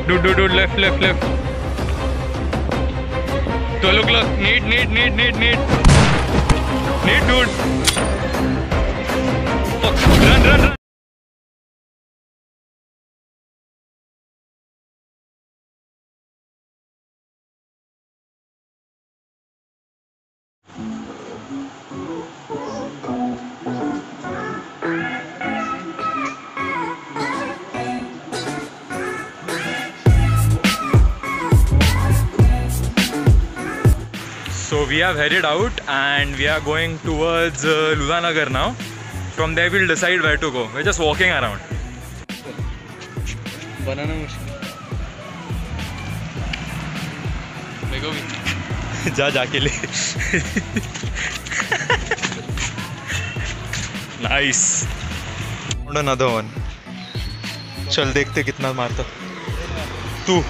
Dude, left. Look. Need, dude. Fuck. Run. So we have headed out and we are going towards Ludanagar now. From there we'll decide where to go. We're just walking around. बनाना मुश्किल देखो भी जाके ले. Nice. Found another one. चल देखते कितना मारता तू.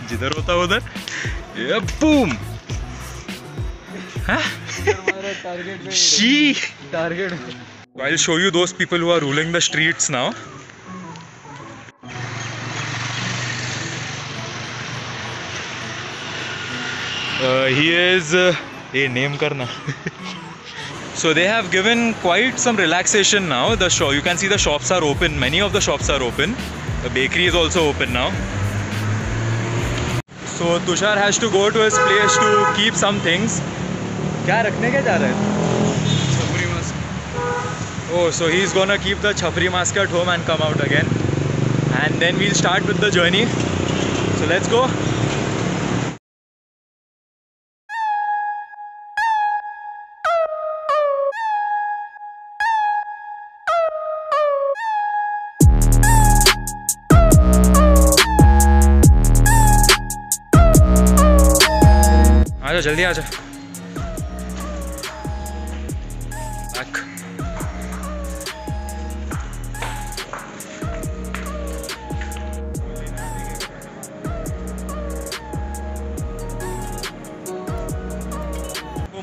जिधर होता उधर. Yeah, boom. Huh? Target. I'll show you those people who are ruling the streets now. He is name karna. So they have given quite some relaxation now. You can see the shops are open. Many of the shops are open. The bakery is also open now. So Tushar has to go to his place to keep some things. क्या रखने क्या जा रहा है? छपरी mask. Oh, so he's gonna keep the chapri mask at home and come out again. And then we'll start with the journey. So let's go. आजा जल्दी आजा. Back.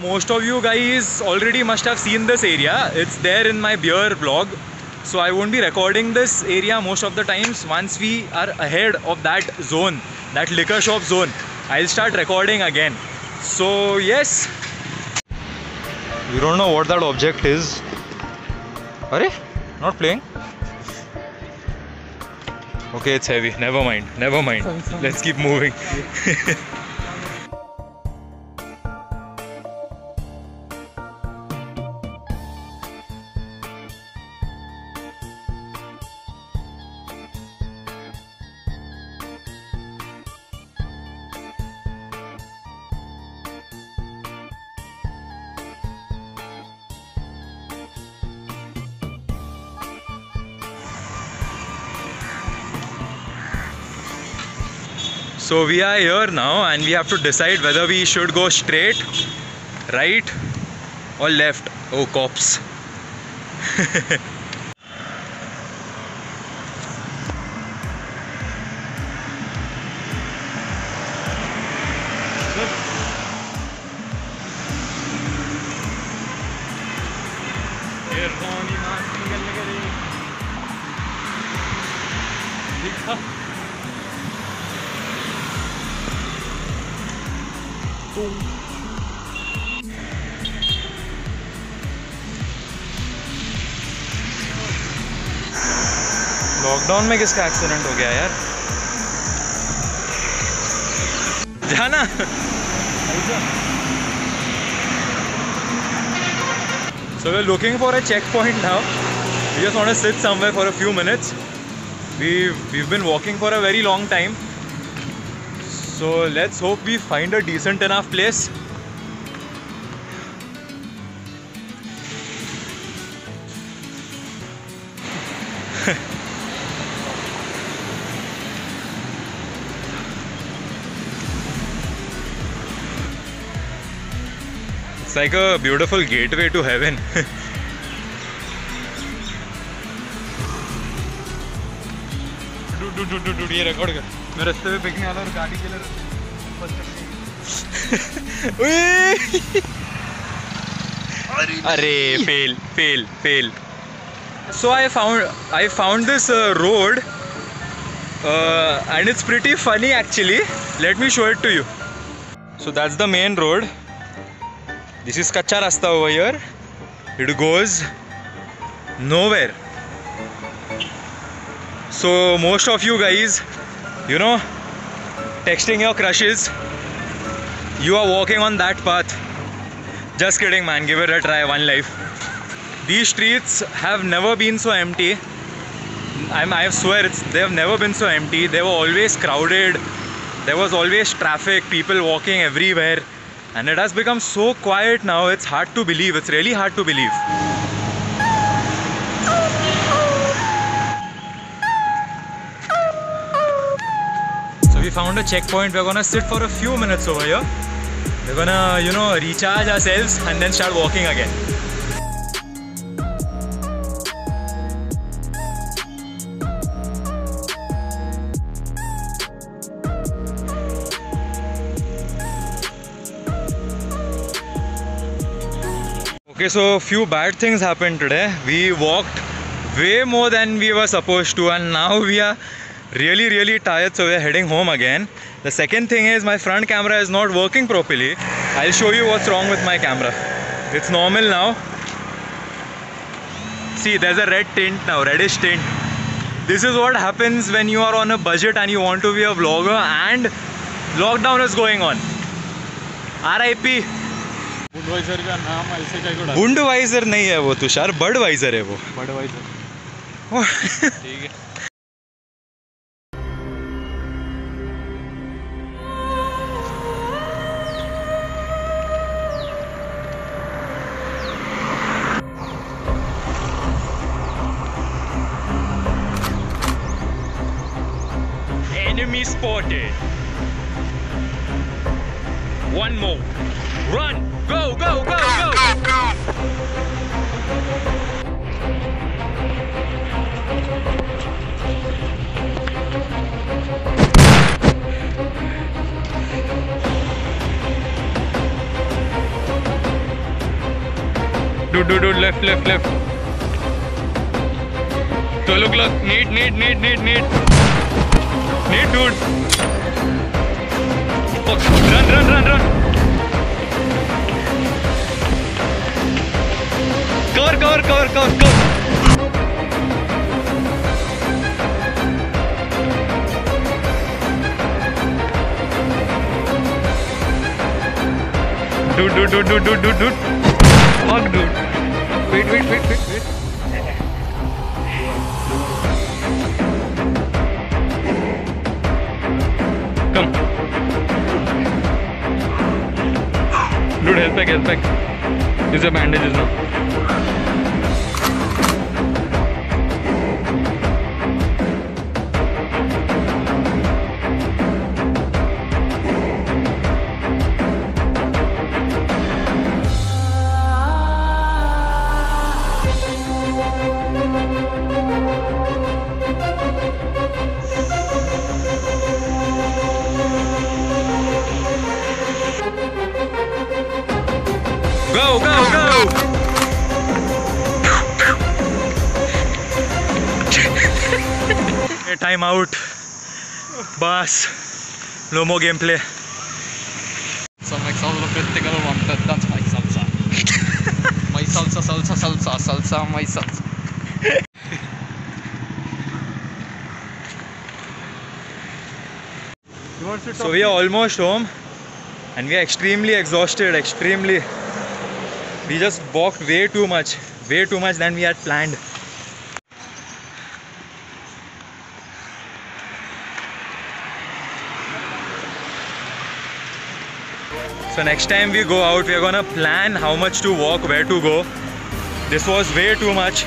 Most of you guys already must have seen this area. It's there in my beer vlog. So I won't be recording this area most of the times. Once we are ahead of that zone, that liquor shop zone, I'll start recording again. So yes, we don't know what that object is. Arey, not playing. Okay, it's heavy. Never mind. Let's keep moving. So we are here now and we have to decide whether we should go straight, right or left. Oh, cops. Lockdown में किसका accident हो गया यार? जाना. So we're looking for a checkpoint now. We just want to sit somewhere for a few minutes. We've been walking for a very long time. So let's hope we find a decent enough place. It's like a beautiful gateway to heaven. Dude, ये record कर. मैं रास्ते में पिकने वाला और गाड़ी के लिए अरे fail. So I found this road and it's pretty funny actually. Let me show it to you. So that's the main road. This is Kacha Rasta over here. It goes nowhere. So most of you guys, you know, texting your crushes, you are walking on that path. Just kidding, man. Give it a try. One life. These streets have never been so empty. I swear they have never been so empty. They were always crowded. There was always traffic, people walking everywhere, and it has become so quiet now. It's hard to believe. It's really hard to believe. So we found a checkpoint. We're gonna sit for a few minutes over here. We're gonna, you know, recharge ourselves and then start walking again. Okay, so few bad things happened today. We walked way more than we were supposed to, and now we are really tired, so we are heading home again. The second thing is my front camera is not working properly. I'll show you what's wrong with my camera. It's normal now. See, there's a red tint now, reddish tint. This is what happens when you are on a budget and you want to be a vlogger and lockdown is going on. RIP. बुडवाइजर का नाम ऐसे क्या को डाला? बुंडवाइजर नहीं है वो Tushar, Budweiser है वो. बडवाइजर. ठीक है. Enemy spotted. One more. Run! Go, go, go, go! Dude, left. So look, need, dude. Fuck, run. Cover. Dude. Fuck, dude. Wait. Come. Dude, help back. These are bandages now. Go! Time out. Bas. No more gameplay. Some example of critical one. That's my salsa. My salsa, my salsa. So we are almost home and we are extremely exhausted, We just walked way too much than we had planned. So next time we go out, we are gonna plan how much to walk, where to go. This was way too much.